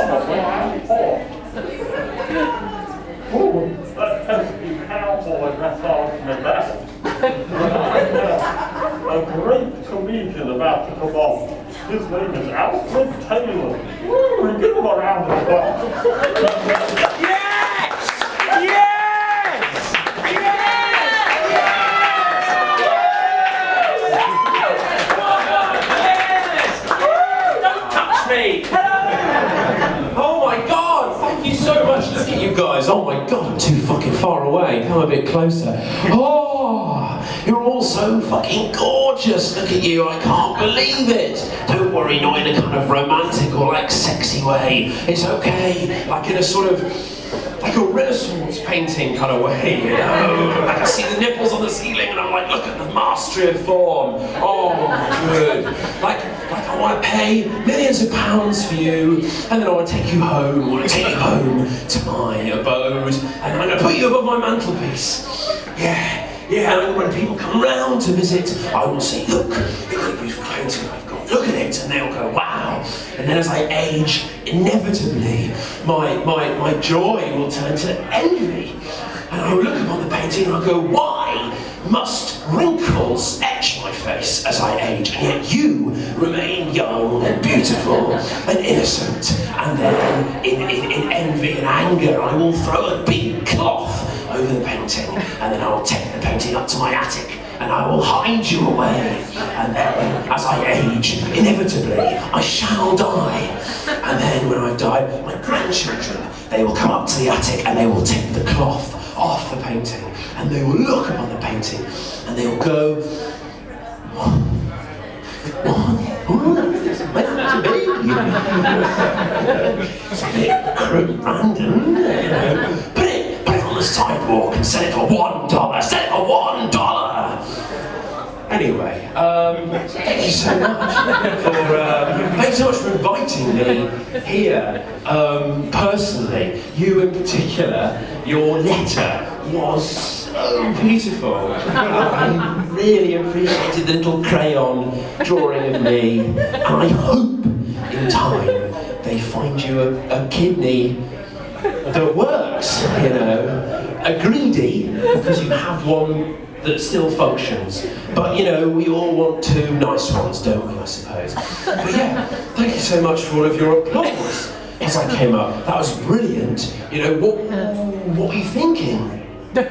where I'm from. Oh, that pesky cowboy that's off my back. A great comedian about to come on. His name is Alfred Taylor. Woo, give him a round of applause. Yes! Yes! Don't touch me! Hello! Oh my god, thank you so much. Look at you guys. Oh my god, I'm too fucking far away. Come a bit closer. Oh, you're all so fucking gorgeous. Look at you, I can't believe it. Don't worry, not in a kind of romantic or like sexy way. It's okay, like in a sort of like a Renaissance painting kind of way, you know? Like I see the nipples on the ceiling and I'm like, look at the mastery of form. Oh, good. Like I want to pay millions of pounds for you, and then I want to take you home. I want to take you home to my abode, and I'm going to put you above my mantelpiece. Yeah, and when people come round to visit, I will say, look at the beautiful painting I've got. Look at it, and they'll go, wow. And then as I age, inevitably, my joy will turn to envy. And I will look upon the painting and I'll go, why must wrinkles etch my face as I age, and yet you remain young and beautiful and innocent? And then in envy and anger, I will throw a big cloth over the painting, and then I will take the painting up to my attic and I will hide you away. And then, as I age, inevitably, I shall die. And then when I've died, my grandchildren, they will come up to the attic and they will take the cloth off the painting, and they will look upon the painting and they will go, what is it meant to be? It's a bit random, you know. Put it on the sidewalk and sell it for $1. Sell it for $1. Anyway, thank you so much for inviting me here. Personally, you in particular, your letter was so beautiful. I really appreciated the little crayon drawing of me, and I hope in time they find you a kidney that works, you know, a greedy, because you have one that still functions. But, you know, we all want two nice ones, don't we, I suppose? But yeah, thank you so much for all of your applause as I came up. That was brilliant. You know, what were you thinking? Really?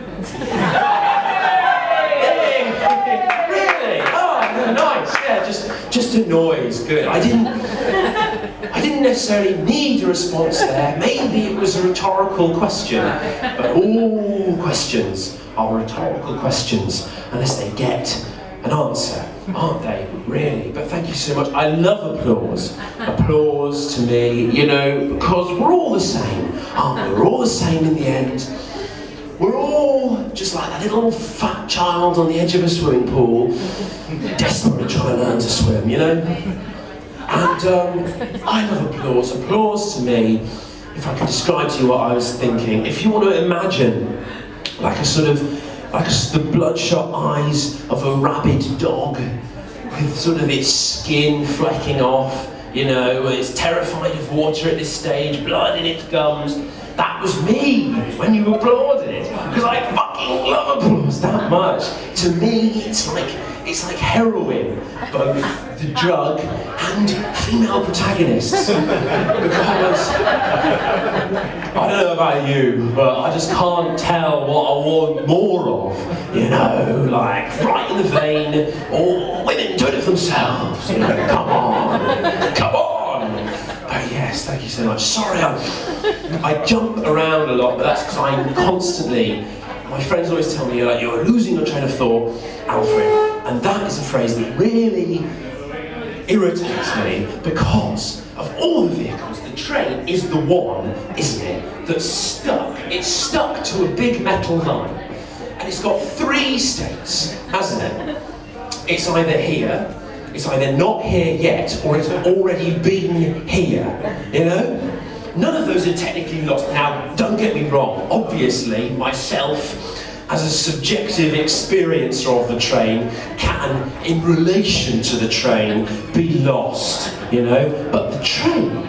Oh, nice. Yeah, just a noise. Good. I didn't necessarily need a response there. Maybe it was a rhetorical question, but all questions are rhetorical questions unless they get an answer, aren't they? Really. But thank you so much. I love applause. Applause to me, you know, because we're all the same, aren't we? We're all the same in the end. We're all just like that little fat child on the edge of a swimming pool, desperately trying to learn to swim, you know? And I love applause. Applause to me, if I could describe to you what I was thinking, if you want to imagine like the bloodshot eyes of a rabid dog with sort of its skin flecking off, you know, it's terrified of water at this stage, blood in its gums. That was me when you applauded, because I fucking love applause that much. To me, it's like heroin, both the drug and female protagonists. Because I don't know about you, but I just can't tell what I want more of. You know, like right in the vein, or women do it for themselves. You know, come on. Oh yes, thank you so much. Sorry, I jump around a lot, but that's because I'm constantly. My friends always tell me, like, you're losing your train of thought, Alfred. And that is a phrase that really irritates me, because of all the vehicles, the train is the one, isn't it, that's stuck. It's stuck to a big metal line. And it's got three states, hasn't it? It's either here, it's either not here yet, or it's already been here, you know? None of those are technically lost. Now, don't get me wrong, obviously, myself, as a subjective experiencer of the train, can, in relation to the train, be lost, you know? But the train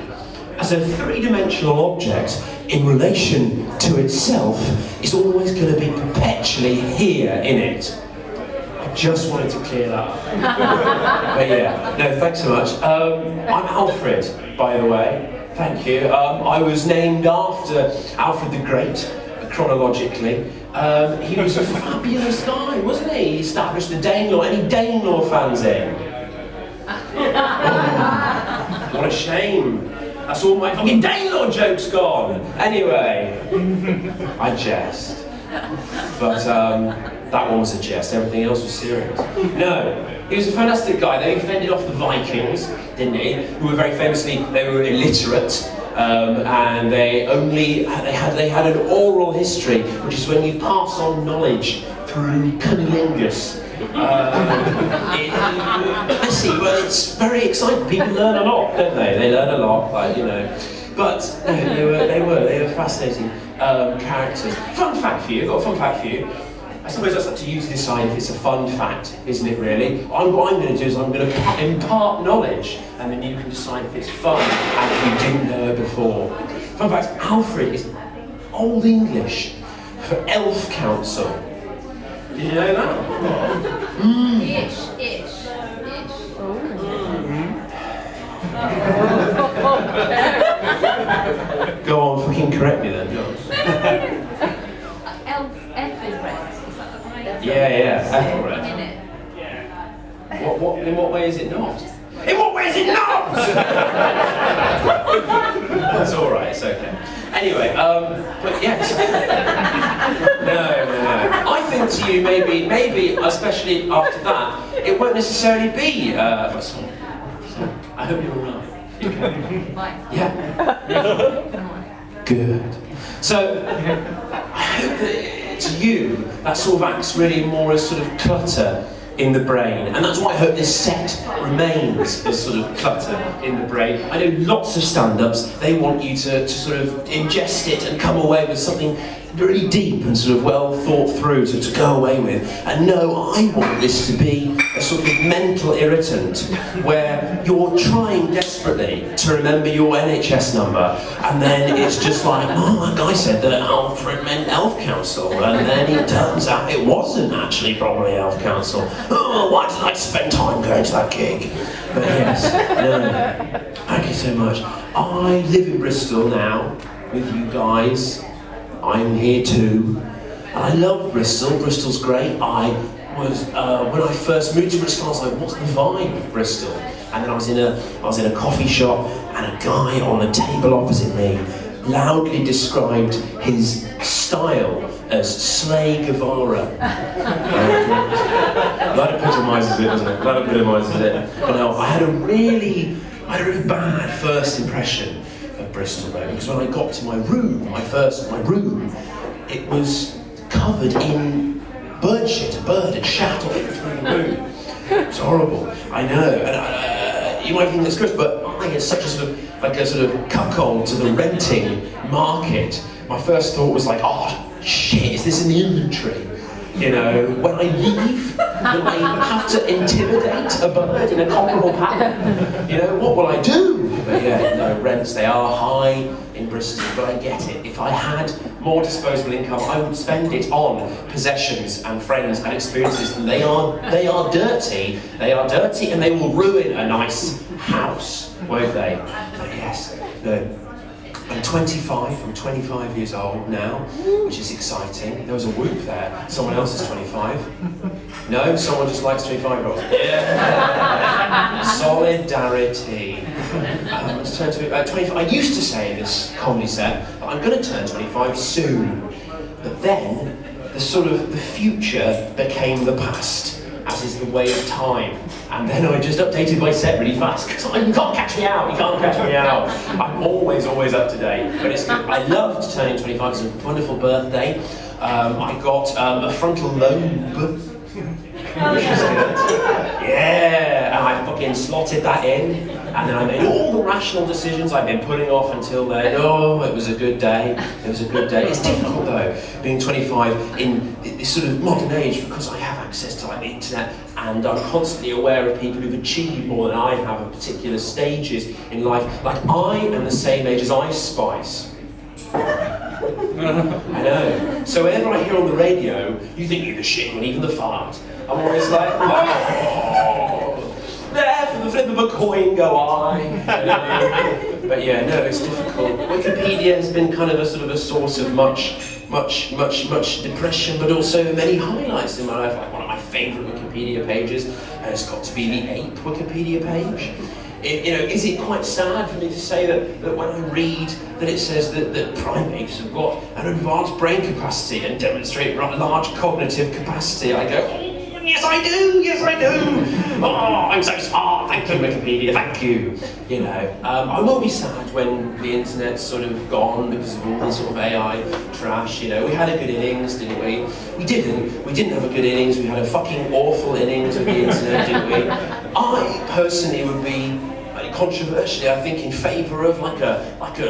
as a three-dimensional object in relation to itself is always going to be perpetually here in it. I just wanted to clear that up. But yeah, no, thanks so much. I'm Alfred, by the way. Thank you. I was named after Alfred the Great, chronologically. He was a fabulous guy, wasn't he? He established the Danelaw. Any Danelaw fans in? Oh, what a shame. That's all my fucking Danelaw jokes gone. Anyway, I jest. But that one was a jest, everything else was serious. No, he was a fantastic guy. They fended off the Vikings, didn't he? Who were very famously, they were illiterate. And they had an oral history, which is when you pass on knowledge through cunnilingus. I see. Well, it's very exciting. People learn a lot, don't they? They learn a lot, like, you know. But no, they were fascinating characters. Fun fact for you. I've got a fun fact for you. I suppose that's up to you to decide if it's a fun fact, isn't it, really? What I'm going to do is I'm going to impart knowledge, and then you can decide if it's fun and if you didn't know it before. Fun fact, Alfred is Old English for Elf Council. Did you know that? Ish. Go on, fucking correct me then, John. Yeah, Ethelred. In what way is it not? In what way is it not? That's all right. It's okay. Anyway, but yes. No. I think to you, maybe, especially after that, it won't necessarily be. I hope you're all right. You okay? Yeah. Good. So, I hope that to you, that sort of acts really more as sort of clutter in the brain. And that's why I hope this set remains as sort of clutter in the brain. I know lots of stand-ups, they want you to sort of ingest it and come away with something really deep and sort of well thought through to go away with. And no, I want this to be a sort of mental irritant where you're trying desperately to remember your NHS number, and then it's just like, oh, that guy said that Alfred meant Elf Council, and then it turns out it wasn't actually probably Elf Council. Oh, why did I spend time going to that gig? But yes, no, thank you so much. I live in Bristol now with you guys. I'm here too. I love Bristol. Bristol's great. I was when I first moved to Bristol, I was like, what's the vibe of Bristol? And then I was in a coffee shop, and a guy on the table opposite me loudly described his style as Slay Guevara. That epitomises it, doesn't it? That epitomises it. But no, I had a really bad first impression of Bristol though, because when I got to my room, my room, it was covered in bird shit. A bird had shat all through the room. It's horrible. I know. And you might think that's good, but I get such a sort of cuckold to the renting market. My first thought was like, oh shit, is this in the inventory? You know, when I leave, will I have to intimidate a bird in a comparable pattern? You know, what will I do? But yeah, no, rents, they are high in Bristol, but I get it. If I had more disposable income, I would spend it on possessions and friends and experiences, and they are dirty. They are dirty, and they will ruin a nice house, won't they? But yes, no. I'm 25 years old now, which is exciting. There was a whoop there. Someone else is 25. No, someone just likes 25-year-olds. Yeah. Solidarity. Let's turn to 25. I used to say in this comedy set that I'm going to turn 25 soon. But then, the future became the past, as is the way of time. And then I just updated my set really fast, because you can't catch me out, I'm always up to date, but it's good. I loved turning 25, it's a wonderful birthday. I got a frontal lobe which is good. Yeah, and I fucking slotted that in, and then I made all the rational decisions I've been putting off until then. Oh, it was a good day. It was a good day. It's difficult though, being 25 in this sort of modern age, because I have access to like the internet, and I'm constantly aware of people who've achieved more than I have at particular stages in life. Like, I am the same age as Ice Spice. I know. So whenever I hear on the radio, you think you're the shit, and even the fart, I'm always like, oh, there for the flip of a coin go I. You know? But yeah, no, it's difficult. Wikipedia has been kind of a source of much depression, but also many highlights in my life. Like, one of my favourite Wikipedia pages has got to be the ape Wikipedia page. Is it quite sad for me to say that when I read that it says that primates have got an advanced brain capacity and demonstrate large cognitive capacity, I go, oh, yes I do, oh, I'm so smart, thank you Wikipedia, thank you. I will be sad when the internet's sort of gone because of all this sort of AI trash. We had a good innings, didn't we? We didn't have a good innings, we had a fucking awful innings with the internet, didn't we? I personally would be, controversially, I think, in favour of like a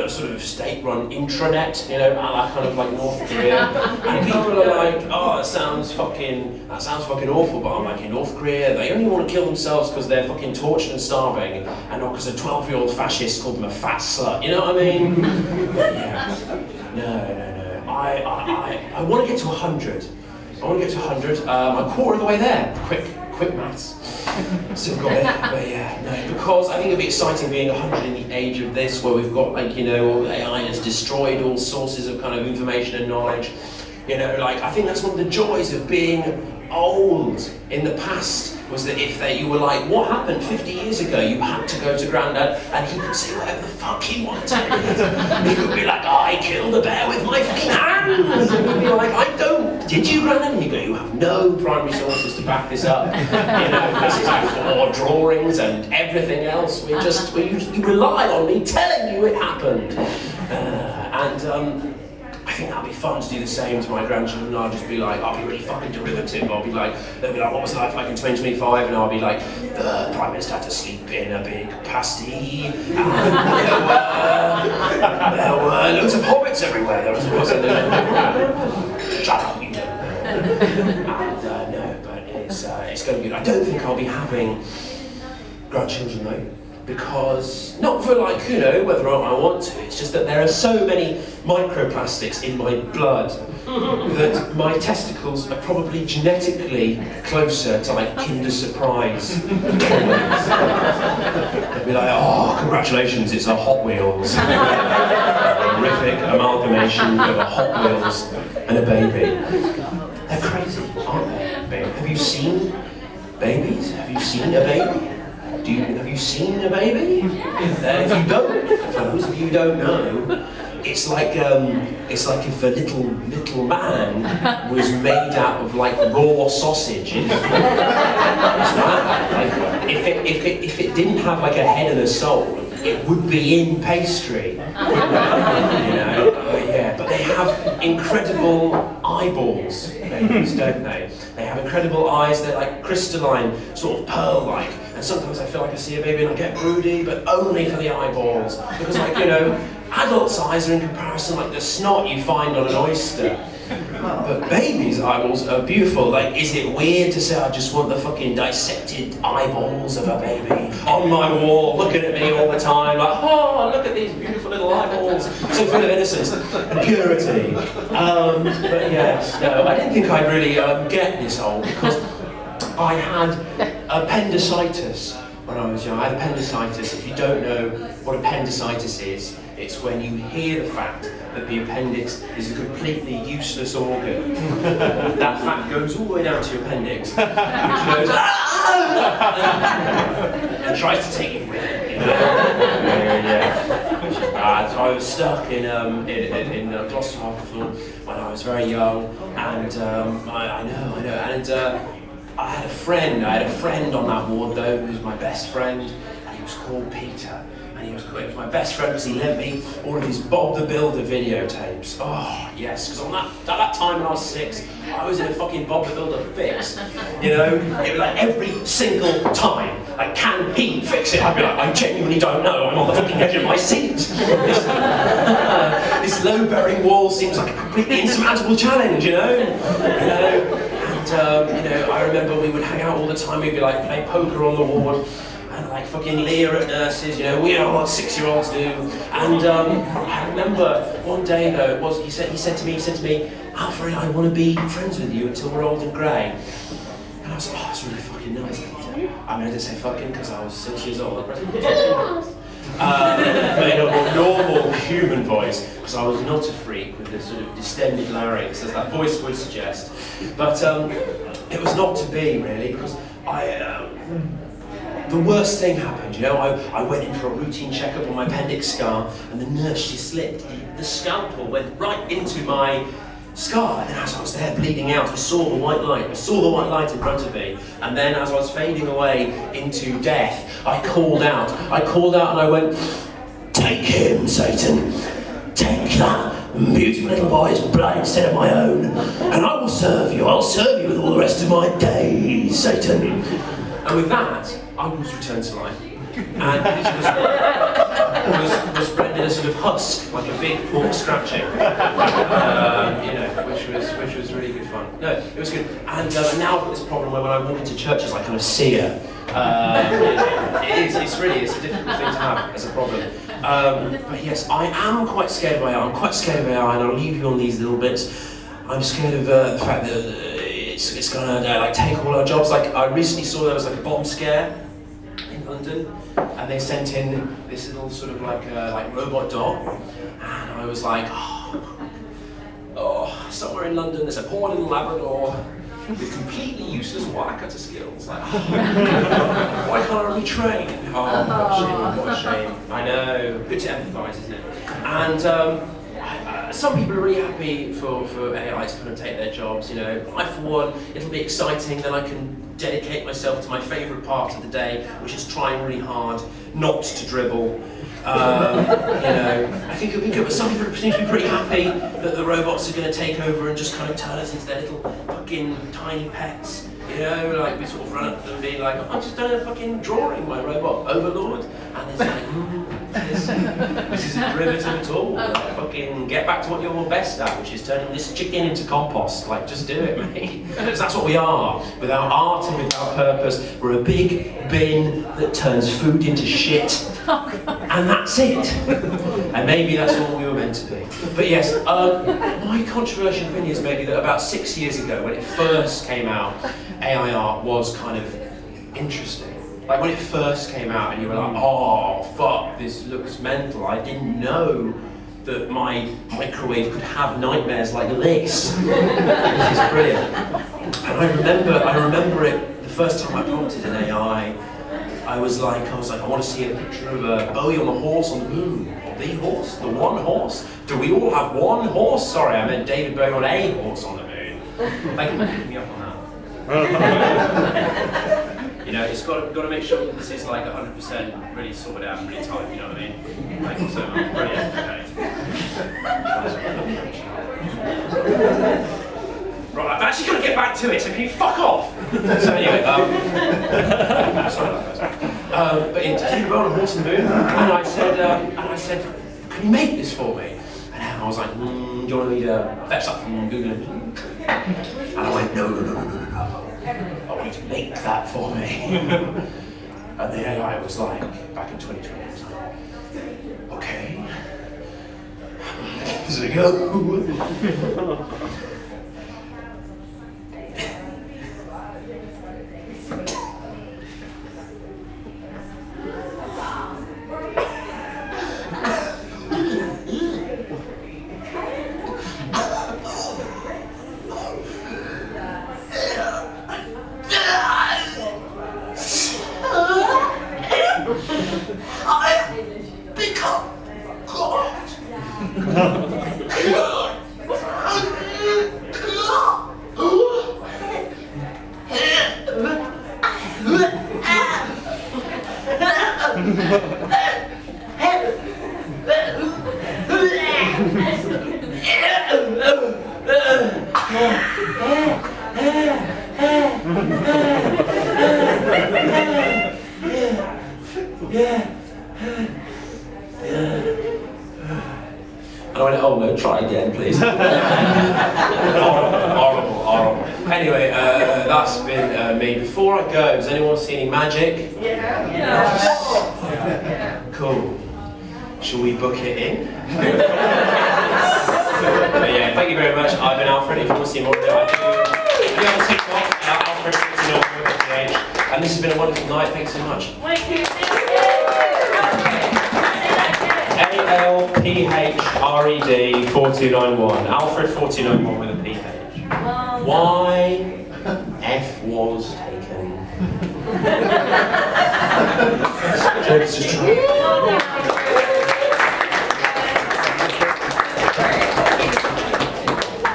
sort of state-run intranet, a la kind of like North Korea. And people are like, oh, that sounds fucking awful, but I'm like, in North Korea, they only want to kill themselves because they're fucking tortured and starving, and not because a 12-year-old fascist called them a fat slut. You know what I mean? Yeah. No. I want to get to 100. I'm a quarter of the way there. Quick maths. Still got it, but yeah, no, because I think it'd be exciting being 100 in the age of this, where we've got AI has destroyed all sources of kind of information and knowledge. I think that's one of the joys of being old. In the past was that if you were like, what happened 50 years ago? You had to go to Grandad and he could say whatever the fuck he wanted. He could be like, I killed a bear with my fucking hands. And we'd be like, I don't. Did you, Grandad? And he'd go, you have no primary sources to back this up. This is before drawings and everything else. You rely on me telling you it happened. I think that'll be fun to do the same to my grandchildren. I'll just be like, I'll be really fucking derivative. They'll be like, what was life like in 2025? And I'll be like, the Prime Minister had to sleep in a big pasty. And there were loads of hobbits everywhere. There was shut up, you don't know. No, but it's going to be good. I don't think I'll be having grandchildren though. Because, not for whether or not I want to, it's just that there are so many microplastics in my blood that my testicles are probably genetically closer to like Kinder Surprise. They'd be like, oh, congratulations, it's a Hot Wheels. A horrific amalgamation of a Hot Wheels and a baby. They're crazy, aren't they? Have you seen babies? Have you seen a baby? Have you seen a baby? If you don't, for those of you who don't know, it's like if a little man was made out of like raw sausages. It's that. Like, if it didn't have like a head and a soul, it would be in pastry. Yeah, but they have incredible eyeballs, babies, don't they? They have incredible eyes. They're like crystalline, sort of pearl-like. And sometimes I feel like I see a baby and I get broody, but only for the eyeballs. Because adults' eyes are in comparison like the snot you find on an oyster. But babies' eyeballs are beautiful. Like, is it weird to say I just want the fucking dissected eyeballs of a baby on my wall, looking at me all the time, like, oh, look at these beautiful little eyeballs, so full of innocence and purity. But yes, no, I didn't think I'd really get this old, because I had appendicitis when I was young. I had appendicitis. If you don't know what appendicitis is, it's when you hear the fact that the appendix is a completely useless organ. That fact goes all the way down to your appendix, which goes, and tries to take you with it, Yeah. Which is bad. So I was stuck in Gloucester Hospital when I was very young, and I know, and I had a friend on that ward though, who was my best friend, and he was called Peter. and he was great. He was my best friend because he lent me all of his Bob the Builder videotapes. Oh, yes, because at that time when I was 6, I was in a fucking Bob the Builder fix. You know, it was like every single time, like, can he fix it? I'd be like, I genuinely don't know, I'm on the fucking edge of my seat. This low-bearing wall seems like a completely insurmountable challenge, you know? And I remember we would hang out all the time, we'd be like, play poker on the wall, and like fucking leer at nurses, you know, we know what 6-year-olds do. And I remember one day though, he said to me, Alfred, I want to be friends with you until we're old and grey. And I was like, oh, that's really fucking nice. I mean, I didn't say fucking because I was 6 years old. But in a more normal human voice, because I was not a freak with the sort of distended larynx, as that voice would suggest. But it was not to be, really, because the worst thing happened, you know. I went in for a routine checkup on my appendix scar, and the nurse, she slipped. The scalpel went right into my scar, and then as I was there bleeding out, I saw the white light. I saw the white light in front of me, and then as I was fading away into death, I called out, and I went, "Take him, Satan. Take that beautiful little boy's blood instead of my own, and I will serve you. I'll serve you with all the rest of my days, Satan." And with that, I was returned to life. And Peter was bred in a sort of husk, like a big pork scratching, which was really good fun. No, it was good. And now I've got this problem where when I walk into churches, I kind of see her. It's a difficult thing to have as a problem. But yes, I am quite scared of AI. I'm quite scared of AI, and I'll leave you on these little bits. I'm scared of the fact that it's gonna like take all our jobs. Like I recently saw there was like a bomb scare in London, and they sent in this little sort of like robot dog, and I was like, oh, somewhere in London there's a poor little Labrador with completely useless wire cutter skills. Like, why can't I retrain? Oh, what a shame. I know. Good to empathise, isn't it? And some people are really happy for AI to kind of take their jobs, you know. I, for one, it'll be exciting, then I can dedicate myself to my favourite part of the day, which is trying really hard not to dribble. I think it'll be good, but some people seem to be pretty happy that the robots are going to take over and just kind of turn us into their little fucking tiny pets. You know, like we sort of run up to them being like, I've just done a fucking drawing, my robot overlord. And it's like, this isn't derivative at all. Like, fucking get back to what you're best at, which is turning this chicken into compost. Like, just do it, mate. Because that's what we are. Without art and without purpose, we're a big bin that turns food into shit. And that's it. And maybe that's all we were meant to be. But yes, my controversial opinion is maybe that about 6 years ago, when it first came out, AI art was kind of interesting. Like when it first came out and you were like, oh fuck, this looks mental. I didn't know that my microwave could have nightmares like this. This is brilliant. And I remember it the first time I prompted an AI. I was like, I want to see a picture of Bowie on the horse on the moon. The horse? The one horse? Do we all have one horse? Sorry, I meant David Bowie on a horse on the moon. Thank you for picking me up on that. You know, it's got to make sure that this is like 100% really sorted out and really tight, you know what I mean? Thank you so much. Brilliant. Right, I've actually got to get back to it, so can you fuck off? So anyway, sorry about that. But in David Bowie on a horse on the moon, and I said, can you make this for me? And I was like, do you want me to fetch that from Google? And I went, no. I want you to make that for me. And the AI was like, back in 2020, it was like, okay. So we go. And I went, oh no, try again, please. Horrible. Anyway, that's been me. Before I go, does anyone see any magic? Yeah. Cool. Shall we book it in? But yeah, thank you very much. I've been Alfred. If you want to see more of it, I do. If you have a TikTok, Alfred, and this has been a wonderful night. Thanks so much. ALPHRED 4291. Alfred 4291 with a PH. Why F was taken? Just try.